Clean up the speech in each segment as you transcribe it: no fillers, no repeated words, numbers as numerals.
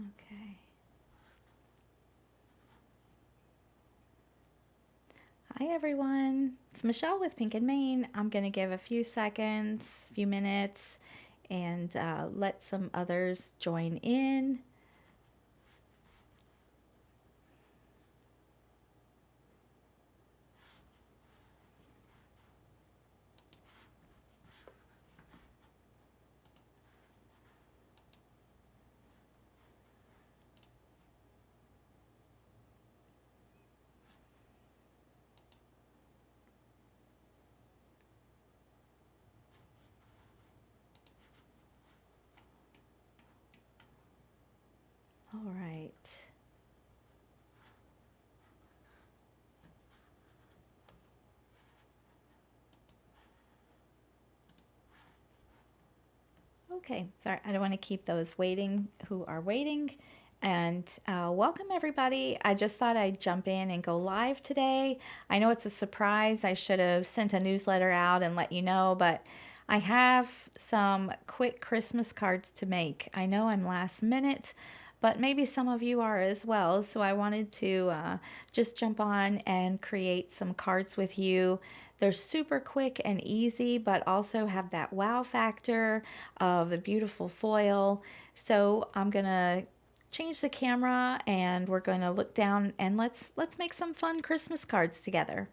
Okay. Hi everyone, it's Michelle with Pink and Maine. I'm going to give a few seconds, few minutes, and let some others join in. All right. Okay, sorry, I don't want to keep those waiting who are waiting. And welcome everybody. I just thought I'd jump in and go live today. I know it's a surprise. I should have sent a newsletter out and let you know, but I have some quick Christmas cards to make. I know I'm last minute, but maybe some of you are as well. So I wanted to just jump on and create some cards with you. They're super quick and easy, but also have that wow factor of the beautiful foil. So I'm gonna change the camera and we're going to look down and let's make some fun Christmas cards together.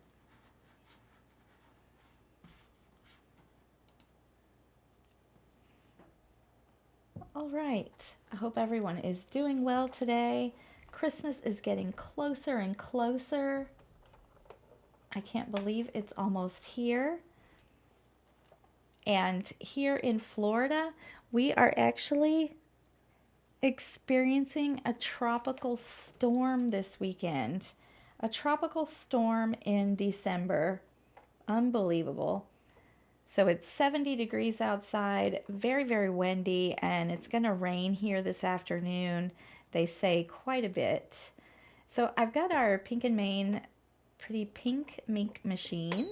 All right, I hope everyone is doing well today. Christmas is getting closer and closer. I can't believe it's almost here. And here in Florida, we are actually experiencing a tropical storm this weekend. A tropical storm in December. Unbelievable. So it's 70 degrees outside, very, very windy, and it's going to rain here this afternoon. They say quite a bit. So I've got our Pink and Maine Pretty Pink Mink machine,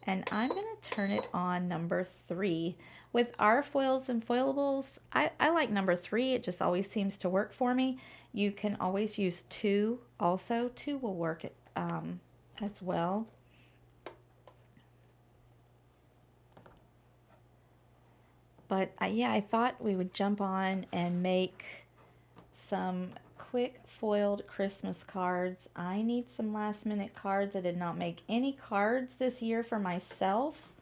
and I'm going to turn it on number 3. With our foils and foilables, I like number 3. It just always seems to work for me. You can always use 2 also. 2 will work as well. But yeah, I thought we would jump on and make some quick foiled Christmas cards. I need some last minute cards. I did not make any cards this year for myself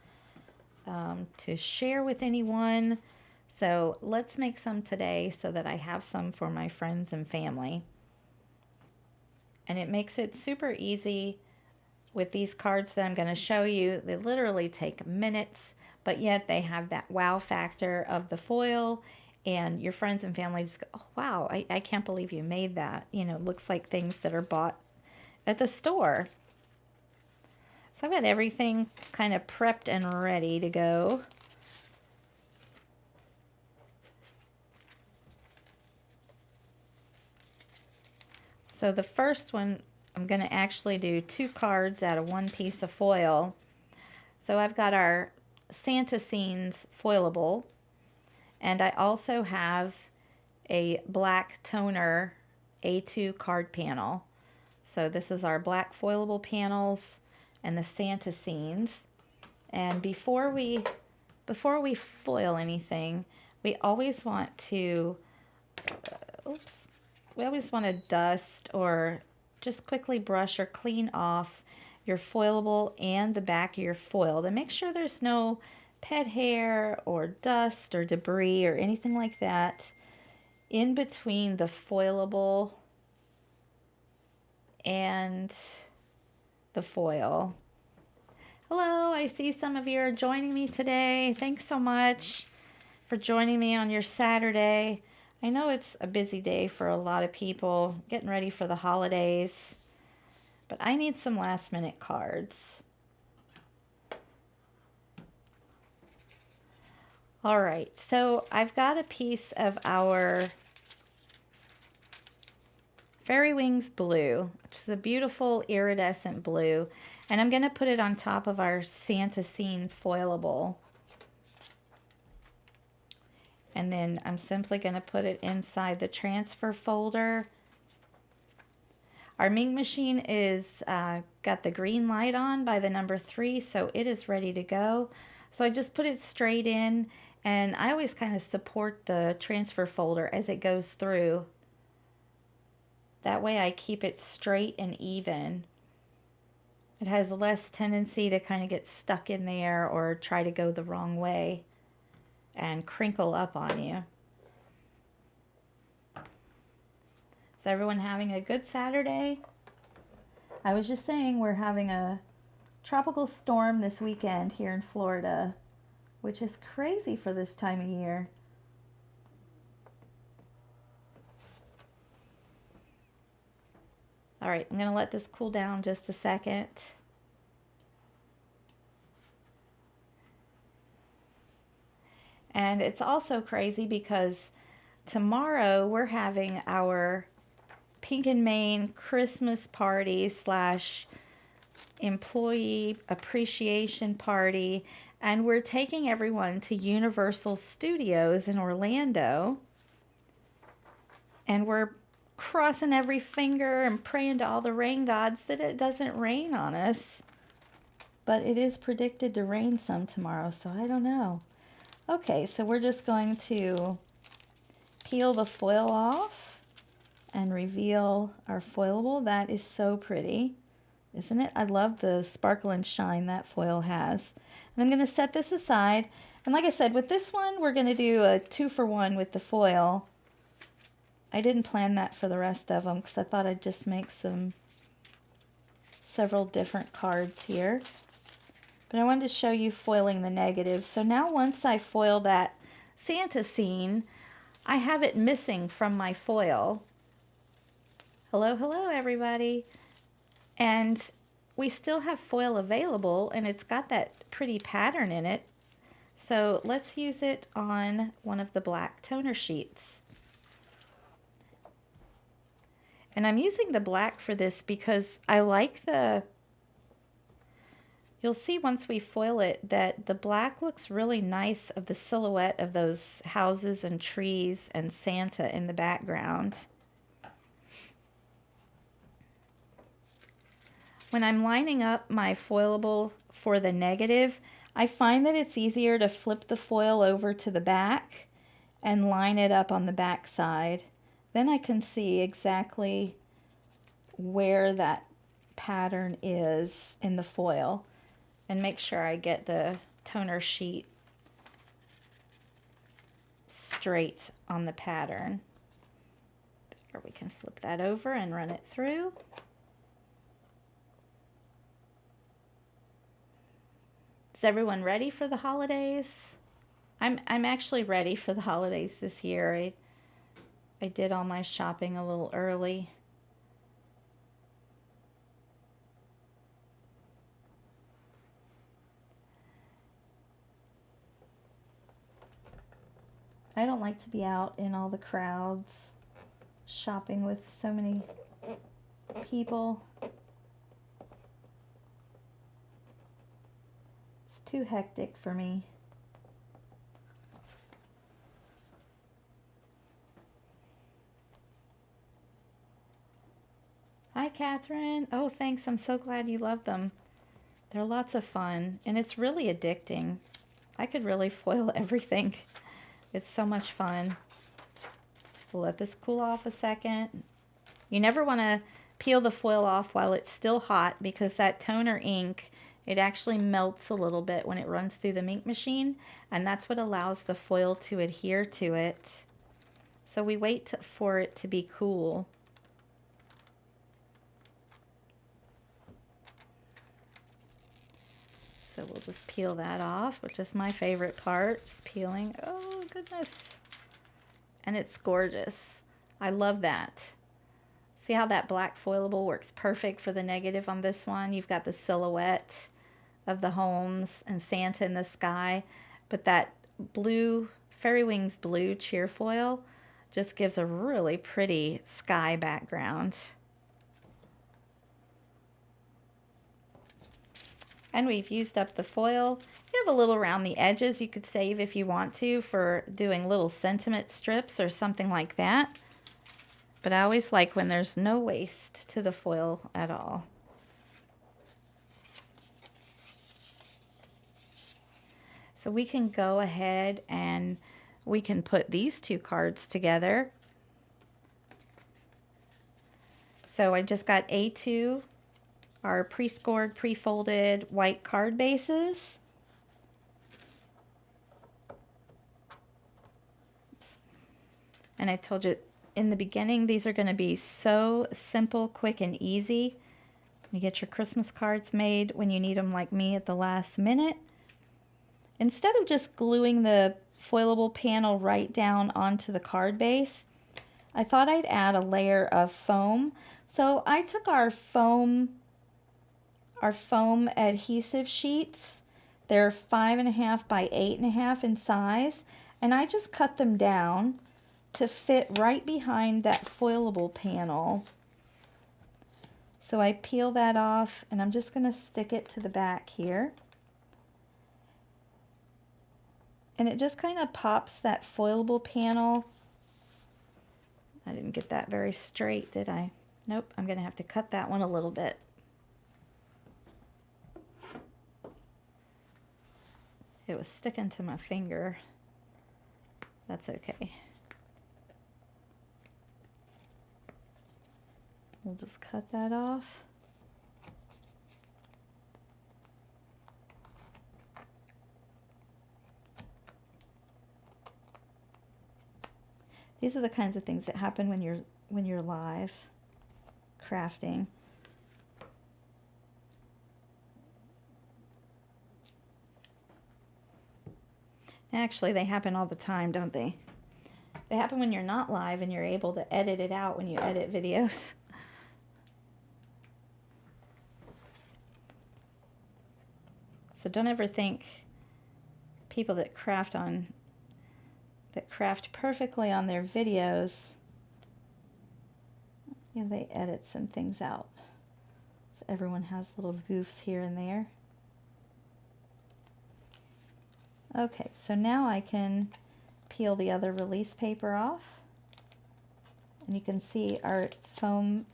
to share with anyone. So let's make some today so that I have some for my friends and family. And it makes it super easy with these cards that I'm going to show you. They literally take minutes, but yet they have that wow factor of the foil, and your friends and family just go, oh, wow, I can't believe you made that. You know, it looks like things that are bought at the store. So I've got everything kind of prepped and ready to go. So the first one, I'm going to actually do 2 cards out of 1 piece of foil. So I've got our Santa Scenes foilable, and I also have a black toner A2 card panel. So this is our black foilable panels and the Santa Scenes. And before we foil anything, we always want to we always want to dust or just quickly brush or clean off your foilable and the back of your foil to make sure there's no pet hair or dust or debris or anything like that in between the foilable and the foil. Hello, I see some of you are joining me today. Thanks so much for joining me on your Saturday. I know it's a busy day for a lot of people, getting ready for the holidays, but I need some last minute cards. All right, so I've got a piece of our Fairy Wings blue, which is a beautiful iridescent blue, and I'm going to put it on top of our Santa Scene foilable. And then I'm simply going to put it inside the transfer folder. Our Mink machine is got the green light on by the number 3, so it is ready to go. So I just put it straight in, and I always kind of support the transfer folder as it goes through. That way I keep it straight and even. It has less tendency to kind of get stuck in there or try to go the wrong way and crinkle up on you. Is everyone having a good Saturday? I was just saying we're having a tropical storm this weekend here in Florida, which is crazy for this time of year. All right, I'm going to let this cool down just a second. And it's also crazy because tomorrow we're having our Pink and Main Christmas party / employee appreciation party, and we're taking everyone to Universal Studios in Orlando, and we're crossing every finger and praying to all the rain gods that it doesn't rain on us. But it is predicted to rain some tomorrow, so I don't know. Okay, so we're just going to peel the foil off and reveal our foilable. That is so pretty, isn't it? I love the sparkle and shine that foil has. And I'm going to set this aside. And like I said, with this one, we're going to do a 2-for-1 with the foil. I didn't plan that for the rest of them because I thought I'd just make several different cards here. But I wanted to show you foiling the negative. So now once I foil that Santa scene, I have it missing from my foil. Hello, hello, everybody. And we still have foil available, and it's got that pretty pattern in it. So let's use it on one of the black toner sheets. And I'm using the black for this because I like you'll see once we foil it that the black looks really nice of the silhouette of those houses and trees and Santa in the background. When I'm lining up my foilable for the negative, I find that it's easier to flip the foil over to the back and line it up on the back side. Then I can see exactly where that pattern is in the foil and make sure I get the toner sheet straight on the pattern. There, we can flip that over and run it through. Is everyone ready for the holidays? I'm actually ready for the holidays this year. I did all my shopping a little early. I don't like to be out in all the crowds shopping with so many people. It's too hectic for me. Hi, Catherine. Oh, thanks. I'm so glad you love them. They're lots of fun, and it's really addicting. I could really foil everything. It's so much fun. We'll let this cool off a second. You never want to peel the foil off while it's still hot because that toner ink, it actually melts a little bit when it runs through the Mink machine, and that's what allows the foil to adhere to it. So we wait for it to be cool. So we'll just peel that off, which is my favorite part, just peeling. Oh, goodness. And it's gorgeous. I love that. See how that black foilable works perfect for the negative on this one? You've got the silhouette of the homes and Santa in the sky, but that blue, Fairy Wings blue cheer foil just gives a really pretty sky background. And we've used up the foil. You have a little around the edges you could save if you want to for doing little sentiment strips or something like that. But I always like when there's no waste to the foil at all. So we can go ahead and we can put these two cards together. So I just got A2, our pre-scored, pre-folded white card bases. Oops. And I told you in the beginning, these are going to be so simple, quick, and easy. You get your Christmas cards made when you need them like me at the last minute. Instead of just gluing the foilable panel right down onto the card base, I thought I'd add a layer of foam. So I took our foam adhesive sheets. They're 5.5 by 8.5 in size, and I just cut them down to fit right behind that foilable panel. So I peel that off, and I'm just going to stick it to the back here. And it just kind of pops that foilable panel. I didn't get that very straight, did I? Nope, I'm going to have to cut that one a little bit. It was sticking to my finger. That's okay. We'll just cut that off. These are the kinds of things that happen when you're live crafting. Actually, they happen all the time, don't they? They happen when you're not live and you're able to edit it out when you edit videos. So don't ever think people that craft perfectly on their videos, you know, they edit some things out. So everyone has little goofs here and there. Okay, so now I can peel the other release paper off. And you can see our foam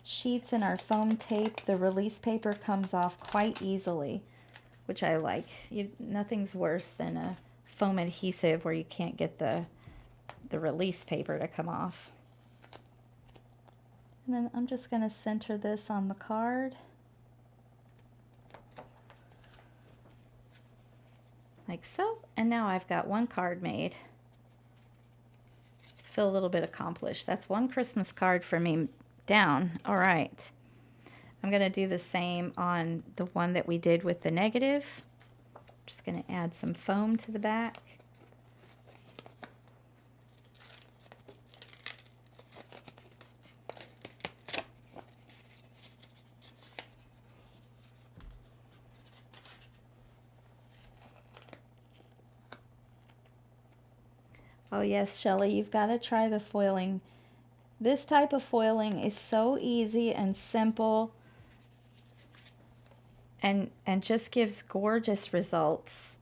sheets and our foam tape, the release paper comes off quite easily, which I like. Nothing's worse than a foam adhesive where you can't get the release paper to come off. And then I'm just going to center this on the card. Like so. And now I've got one card made. Feel a little bit accomplished. That's one Christmas card for me down. All right. I'm going to do the same on the one that we did with the negative. Just going to add some foam to the back. Oh yes, Shelley, you've got to try the foiling. This type of foiling is so easy and simple and just gives gorgeous results.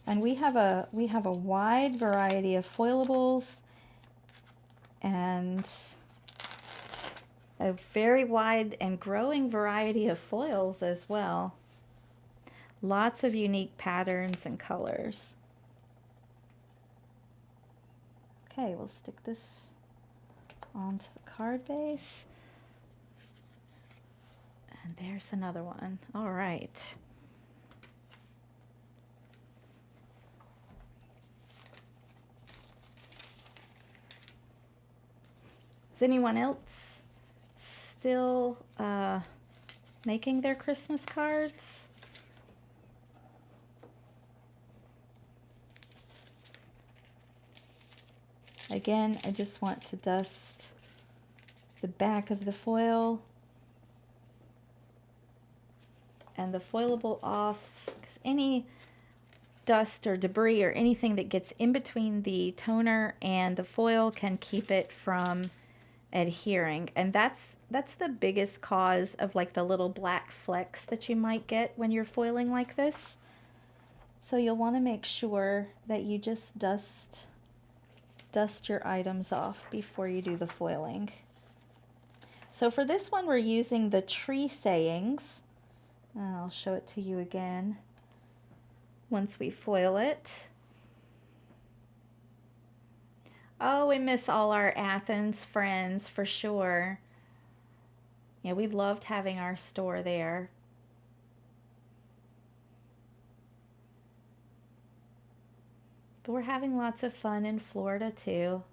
And we have a wide variety of foilables and a very wide and growing variety of foils as well. Lots of unique patterns and colors. Okay, we'll stick this onto the card base. And there's another one. All right. Is anyone else still making their Christmas cards? Again, I just want to dust the back of the foil and the foilable off, because any dust or debris or anything that gets in between the toner and the foil can keep it from adhering. And that's the biggest cause of like the little black flecks that you might get when you're foiling like this. So you'll want to make sure that you just dust your items off before you do the foiling. So for this one, we're using the tree sayings. I'll show it to you again once we foil it. Oh, we miss all our Athens friends for sure. Yeah, we loved having our store there. But we're having lots of fun in Florida too.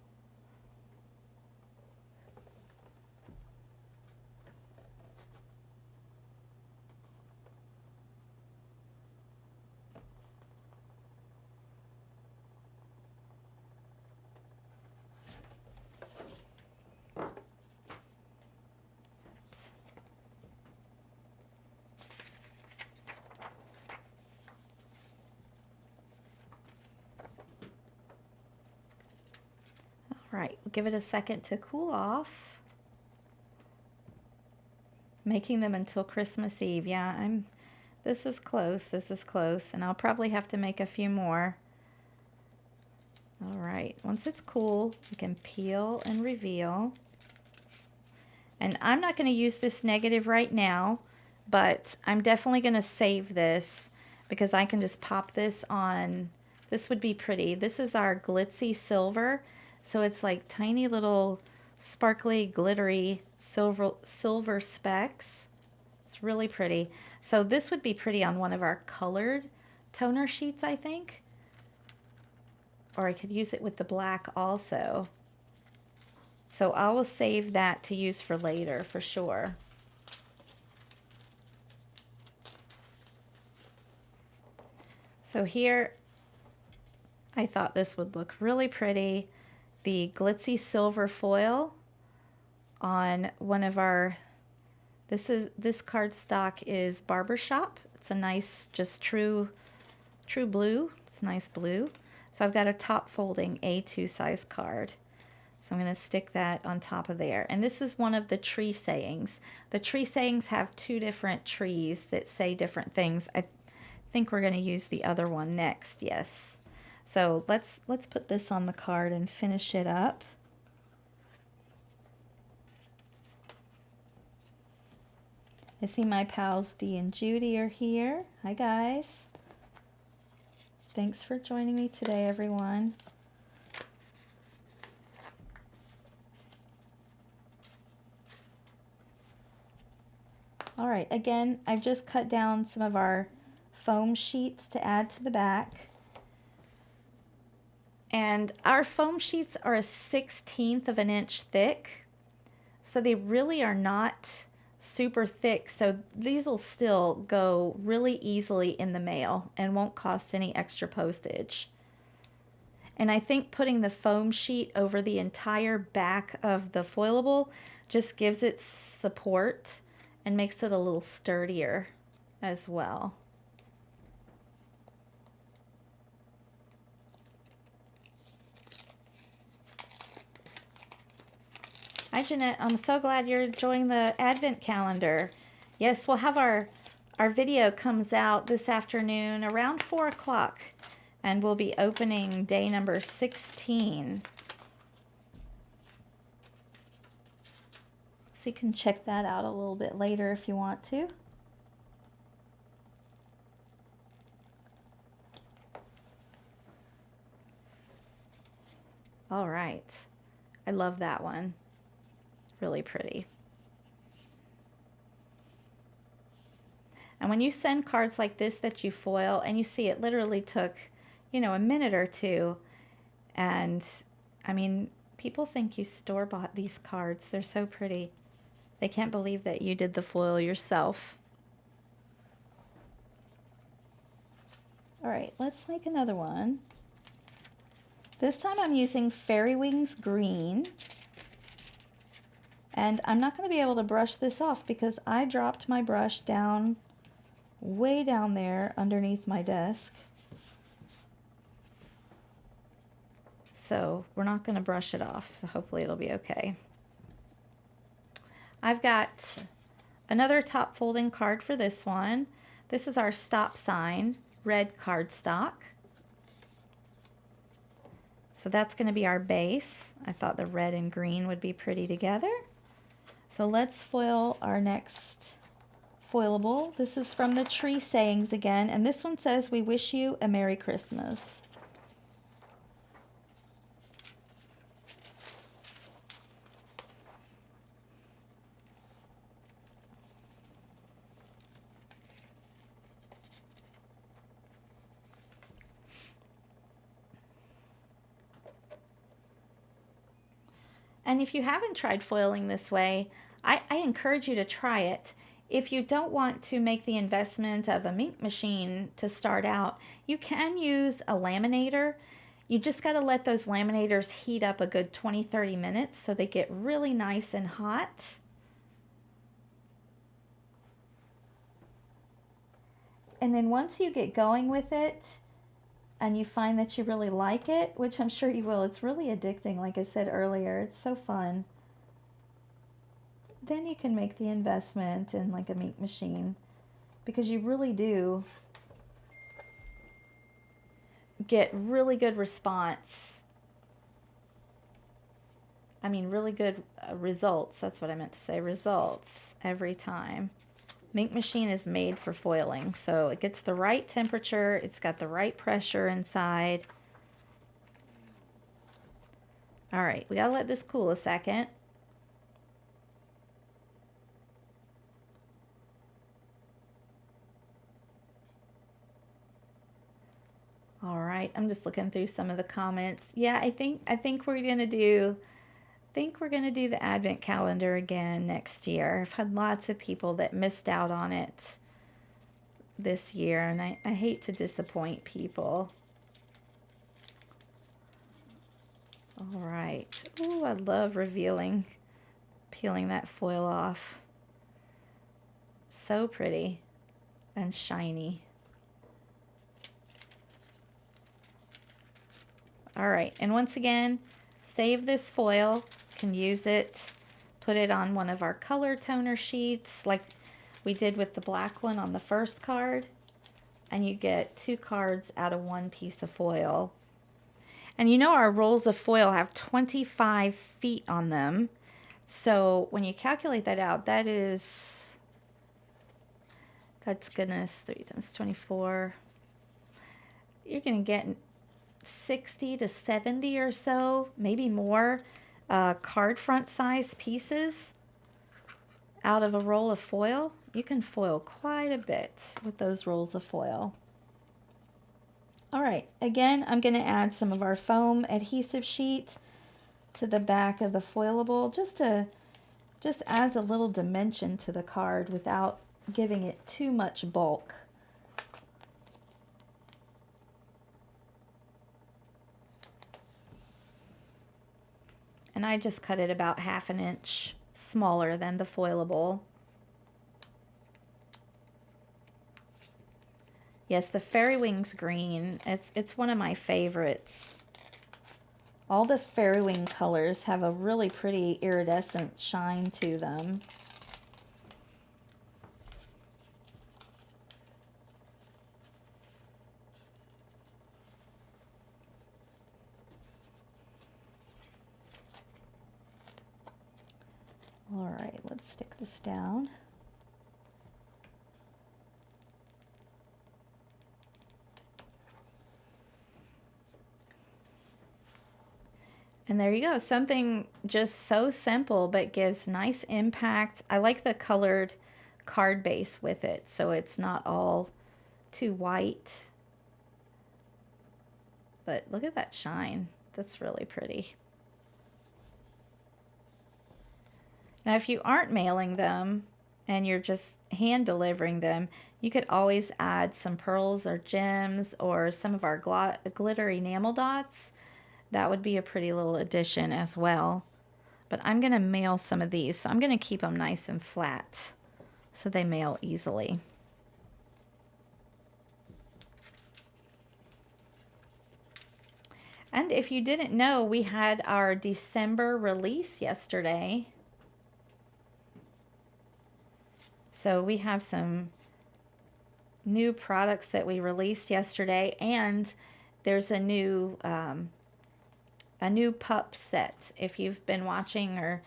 Right, we'll give it a second to cool off. Making them until Christmas Eve. Yeah, this is close, and I'll probably have to make a few more. All right, once it's cool, you can peel and reveal. And I'm not going to use this negative right now, but I'm definitely going to save this because I can just pop this on. This would be pretty. This is our glitzy silver. So it's like tiny little sparkly, glittery silver specks. It's really pretty. So this would be pretty on one of our colored toner sheets, I think. Or I could use it with the black also. So I will save that to use for later for sure. So here, I thought this would look really pretty. The glitzy silver foil on one of our, this cardstock is Barbershop. It's a nice, just true blue. It's nice blue. So I've got a top folding A2 size card. So I'm going to stick that on top of there. And this is one of the tree sayings. The tree sayings have two different trees that say different things. I think we're going to use the other one next. Yes. So let's put this on the card and finish it up. I see my pals Dee and Judy are here. Hi guys. Thanks for joining me today, everyone. All right, again, I've just cut down some of our foam sheets to add to the back. And our foam sheets are a 1/16 of an inch thick. So they really are not super thick. So these will still go really easily in the mail and won't cost any extra postage. And I think putting the foam sheet over the entire back of the foilable just gives it support and makes it a little sturdier as well. Hi Jeanette, I'm so glad you're enjoying the Advent calendar. Yes, we'll have our video comes out this afternoon around 4 o'clock and we'll be opening day number 16. So you can check that out a little bit later if you want to. All right, I love that one. Really pretty. And when you send cards like this that you foil and you see it literally took, you know, a minute or two, and I mean, people think you store-bought these cards. They're so pretty. They can't believe that you did the foil yourself. All right, let's make another one. This time I'm using Fairy Wings Green. And I'm not going to be able to brush this off because I dropped my brush down, way down there underneath my desk. So we're not going to brush it off, so hopefully it'll be okay. I've got another top folding card for this one. This is our stop sign, red cardstock. So that's going to be our base. I thought the red and green would be pretty together. So let's foil our next foilable. This is from the Tree Sayings again, and this one says, "We wish you a Merry Christmas." And if you haven't tried foiling this way, I encourage you to try it. If you don't want to make the investment of a ink machine to start out, you can use a laminator. You just got to let those laminators heat up a good 20-30 minutes so they get really nice and hot. And then once you get going with it, and you find that you really like it, which I'm sure you will, it's really addicting, like I said earlier, it's so fun. Then you can make the investment in like a ink machine, because you really do get really good response. I mean, really good results. That's what I meant to say, results every time. Ink machine is made for foiling, so it gets the right temperature, it's got the right pressure inside. All right, we gotta let this cool a second. All right, I'm just looking through some of the comments. Yeah, I think we're gonna do the advent calendar again next year. I've had lots of people that missed out on it this year, and I hate to disappoint people. All right. Oh, I love peeling that foil off. So pretty and shiny. All right, and once again, save this foil. Can use it, put it on one of our color toner sheets like we did with the black one on the first card, and you get 2 cards out of 1 piece of foil. And you know our rolls of foil have 25 feet on them, so when you calculate that out, that's goodness, 3 times 24, you're gonna get 60 to 70 or so, maybe more, card front size pieces out of a roll of foil. You can foil quite a bit with those rolls of foil. All right, again, I'm going to add some of our foam adhesive sheet to the back of the foilable, just adds a little dimension to the card without giving it too much bulk. And I just cut it about 1/2 inch smaller than the foilable. Yes, the Fairy Wings green, it's one of my favorites. All the Fairy Wing colors have a really pretty iridescent shine to them. All right, let's stick this down. And there you go, something just so simple but gives nice impact. I like the colored card base with it, so it's not all too white. But look at that shine, that's really pretty. Now, if you aren't mailing them and you're just hand delivering them, you could always add some pearls or gems or some of our glitter enamel dots. That would be a pretty little addition as well. But I'm going to mail some of these, so I'm going to keep them nice and flat so they mail easily. And if you didn't know, we had our December release yesterday. So we have some new products that we released yesterday, and there's a new pup set. If you've been watching or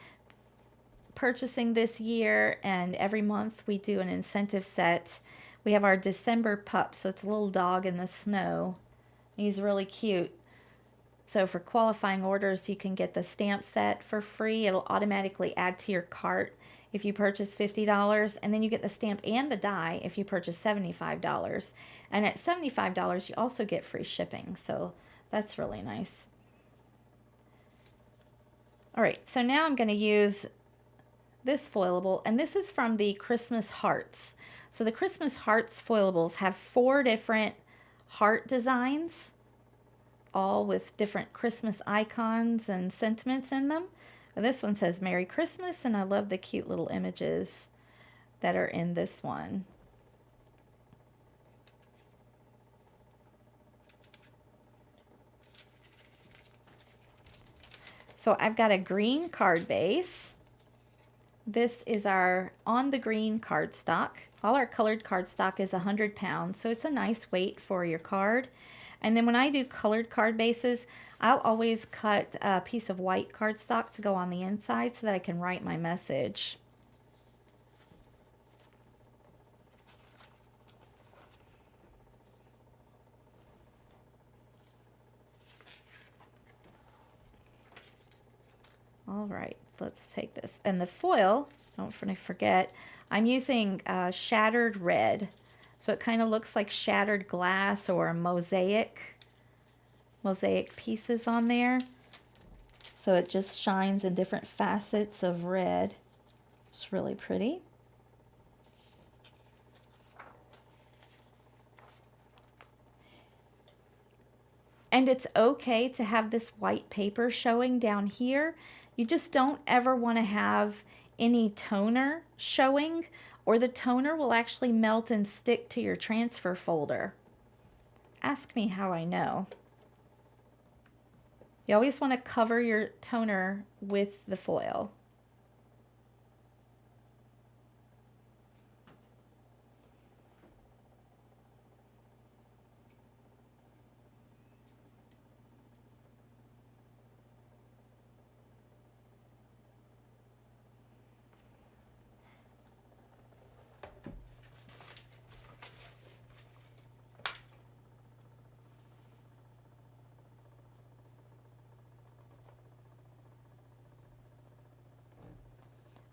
purchasing this year, and every month we do an incentive set. We have our December pup, so it's a little dog in the snow. He's really cute. So for qualifying orders, you can get the stamp set for free. It'll automatically add to your cart if you purchase $50, and then you get the stamp and the die if you purchase $75. And at $75, you also get free shipping, so that's really nice. All right, so now I'm going to use this foilable, and this is from the Christmas Hearts. So the Christmas Hearts foilables have 4 different heart designs, all with different Christmas icons and sentiments in them. This one says Merry Christmas, and I love the cute little images that are in this one. So I've got a green card base. This is our On the Green cardstock. All our colored cardstock is 100 pounds, so it's a nice weight for your card. And then when I do colored card bases, I'll always cut a piece of white cardstock to go on the inside so that I can write my message. All right, let's take this. And the foil, don't forget, I'm using shattered red. So it kind of looks like shattered glass or mosaic pieces on there. So it just shines in different facets of red. It's really pretty. And it's okay to have this white paper showing down here. You just don't ever want to have any toner showing, or the toner will actually melt and stick to your transfer folder. Ask me how I know. You always want to cover your toner with the foil.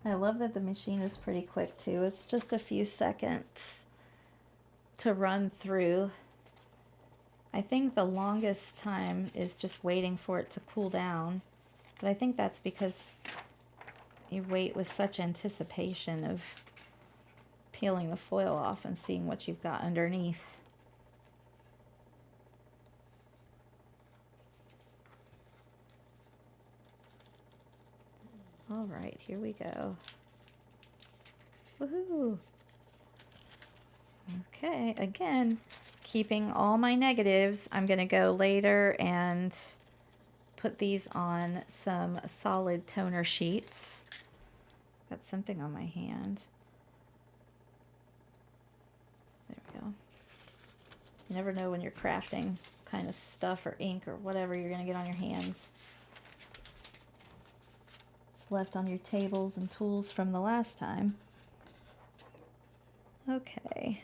I love that the machine is pretty quick too. It's just a few seconds to run through. I think the longest time is just waiting for it to cool down. But I think that's because you wait with such anticipation of peeling the foil off and seeing what you've got underneath. All right, here we go. Woohoo! Okay, again, keeping all my negatives, I'm going to go later and put these on some solid toner sheets. Got something on my hand. There we go. You never know when you're crafting kind of stuff or ink or whatever you're going to get on your hands. Left on your tables and tools from the last time. Okay.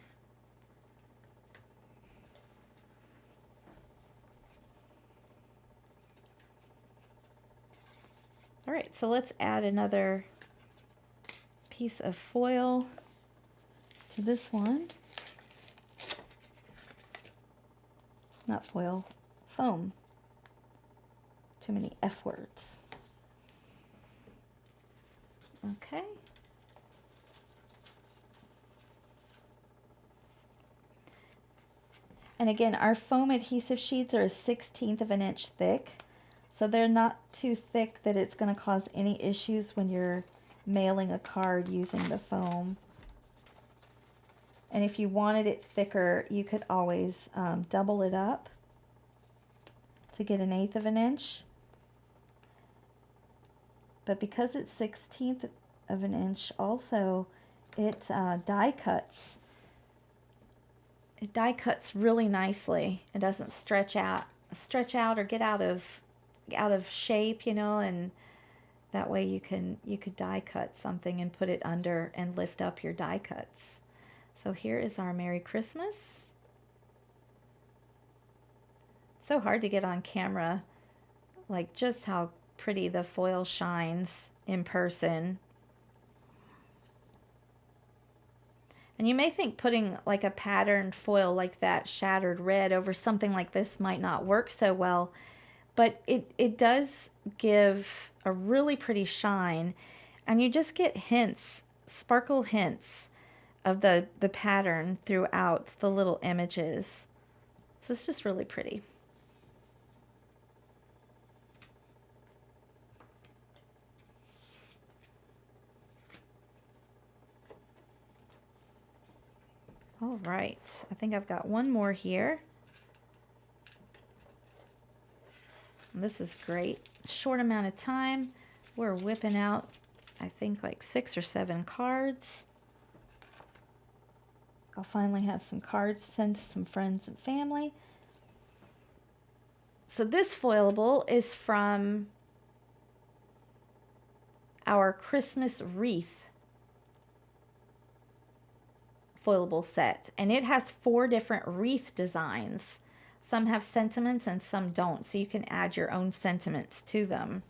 All right, so let's add another piece of foil to this one. Not foil, foam. Too many F words. Okay. And again, our foam adhesive sheets are 1/16 of an inch thick. So they're not too thick that it's going to cause any issues when you're mailing a card using the foam. And if you wanted it thicker, you could always double it up to get 1/8 of an inch. But because it's 1/16 of an inch, also it die cuts. It die cuts really nicely. It doesn't stretch out or get out of shape, you know, and that way you could die cut something and put it under and lift up your die cuts. So here is our Merry Christmas. It's so hard to get on camera, like just how pretty the foil shines in person. And you may think putting like a patterned foil like that shattered red over something like this might not work so well, but it does give a really pretty shine, and you just get hints, sparkle hints of the pattern throughout the little images. So it's just really pretty. All right, I think I've got one more here. This is great. Short amount of time. We're whipping out, I think, like 6 or 7 cards. I'll finally have some cards to send to some friends and family. So this foilable is from our Christmas wreath foilable set, and it has 4 different wreath designs. Some have sentiments and some don't, so you can add your own sentiments to them.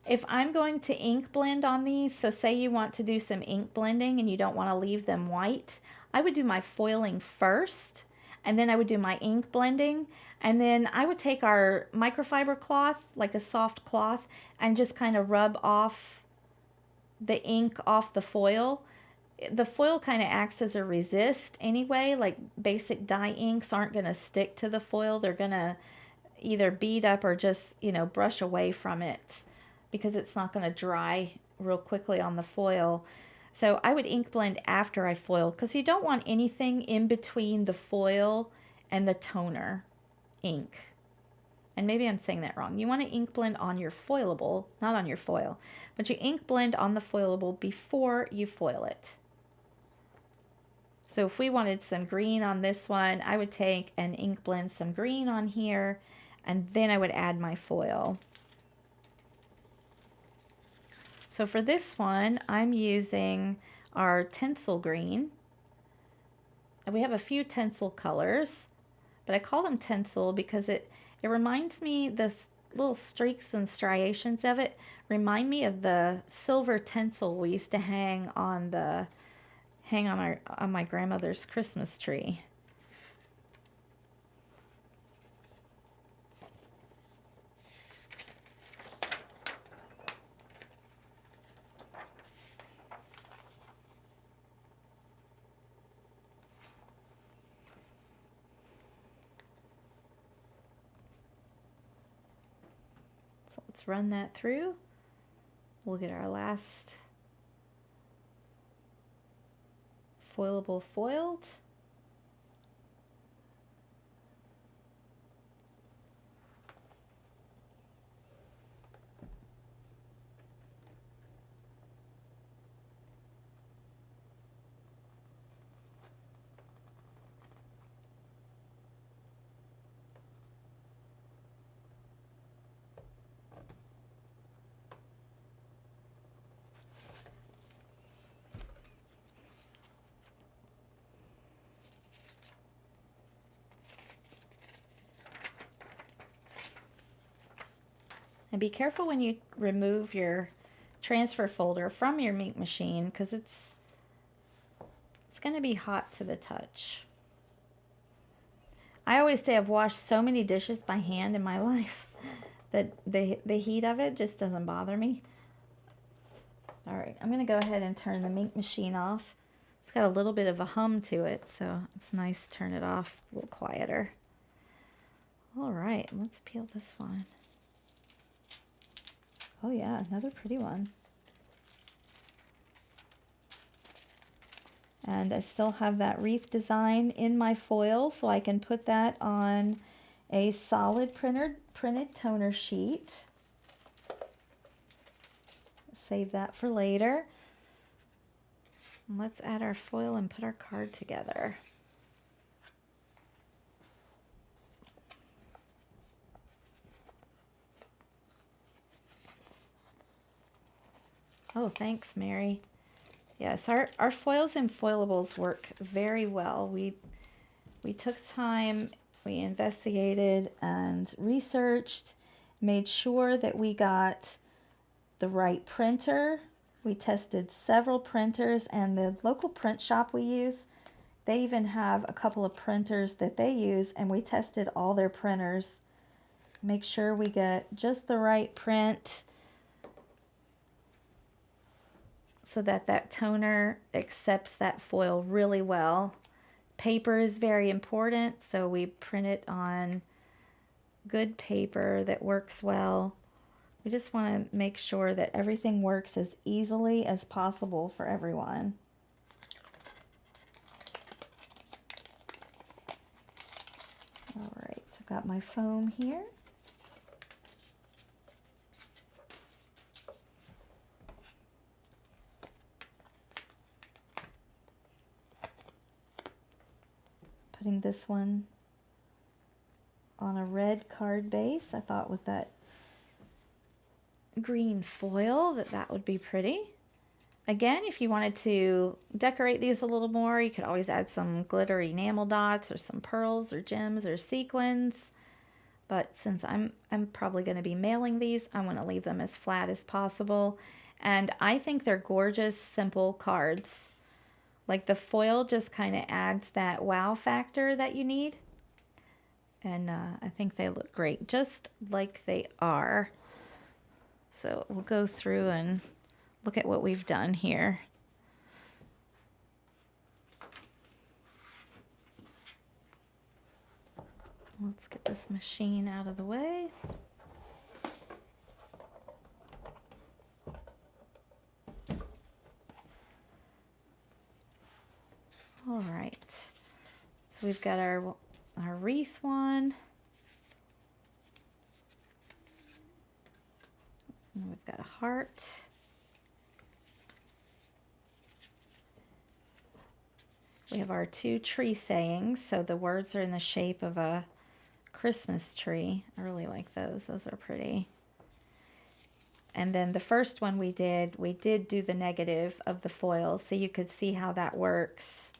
If I'm going to ink blend on these, so say you want to do some ink blending and you don't want to leave them white, I would do my foiling first, and then I would do my ink blending, and then I would take our microfiber cloth, like a soft cloth, and just kind of rub off the ink off the foil. The foil kind of acts as a resist anyway. Like basic dye inks aren't going to stick to the foil. They're going to either bead up or just, you know, brush away from it because it's not going to dry real quickly on the foil. So I would ink blend after I foil, because you don't want anything in between the foil and the toner ink. And maybe I'm saying that wrong. You want to ink blend on your foilable, not on your foil, but you ink blend on the foilable before you foil it. So if we wanted some green on this one, I would take and ink blend some green on here, and then I would add my foil. So for this one, I'm using our tinsel green. And we have a few tinsel colors, but I call them tinsel because it reminds me, this little streaks and striations of it remind me of the silver tinsel we used to hang on my grandmother's Christmas tree. So let's run that through. We'll get our last foilable foiled. And be careful when you remove your transfer folder from your ink machine, because it's going to be hot to the touch. I always say I've washed so many dishes by hand in my life that the heat of it just doesn't bother me. All right, I'm going to go ahead and turn the ink machine off. It's got a little bit of a hum to it, so it's nice to turn it off a little quieter. All right, let's peel this one. Oh yeah, another pretty one. And I still have that wreath design in my foil, so I can put that on a solid printed toner sheet. save that for later. Let's add our foil and put our card together. Oh, thanks, Mary. Yes, our foils and foilables work very well. We took time, we investigated and researched, made sure that we got the right printer. We tested several printers, and the local print shop we use, they even have a couple of printers that they use, and we tested all their printers. Make sure we get just the right print so that that toner accepts that foil really well. Paper is very important, so we print it on good paper that works well. We just want to make sure that everything works as easily as possible for everyone. All right, I've got my foam here. Putting this one on a red card base. I thought with that green foil that would be pretty. Again, if you wanted to decorate these a little more, you could always add some glittery enamel dots or some pearls or gems or sequins. But since I'm probably going to be mailing these, I want to leave them as flat as possible. And I think they're gorgeous, simple cards. Like the foil just kind of adds that wow factor that you need. And I think they look great, just like they are. So we'll go through and look at what we've done here. Let's get this machine out of the way. All right, so we've got our wreath one. And we've got a heart. We have our two tree sayings, so the words are in the shape of a Christmas tree. I really like those. Those are pretty. And then the first one we did do the negative of the foil, so you could see how that works.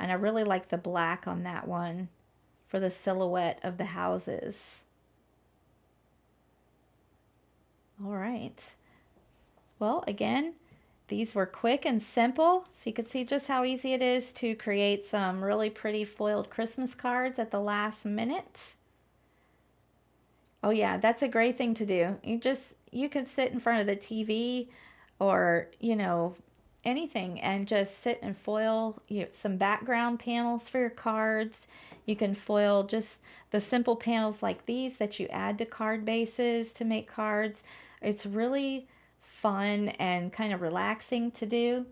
And I really like the black on that one for the silhouette of the houses. All right. Well, again, these were quick and simple, so you could see just how easy it is to create some really pretty foiled Christmas cards at the last minute. Oh yeah, that's a great thing to do. You could sit in front of the TV or, anything and just sit and foil some background panels for your cards. You can foil just the simple panels like these that you add to card bases to make cards. It's really fun and kind of relaxing to do.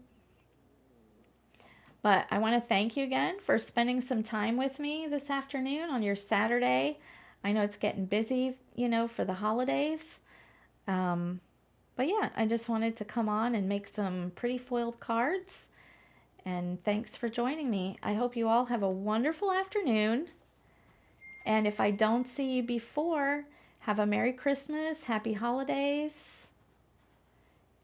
But I want to thank you again for spending some time with me this afternoon on your Saturday. I know it's getting busy, for the holidays. But yeah, I just wanted to come on and make some pretty foiled cards. And thanks for joining me. I hope you all have a wonderful afternoon. And if I don't see you before, have a Merry Christmas, Happy Holidays.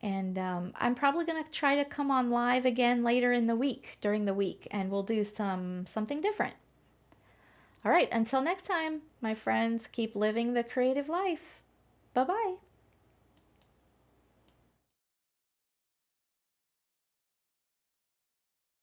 And I'm probably going to try to come on live again later in the week, during the week, and we'll do something different. All right, until next time, my friends, keep living the creative life. Bye-bye.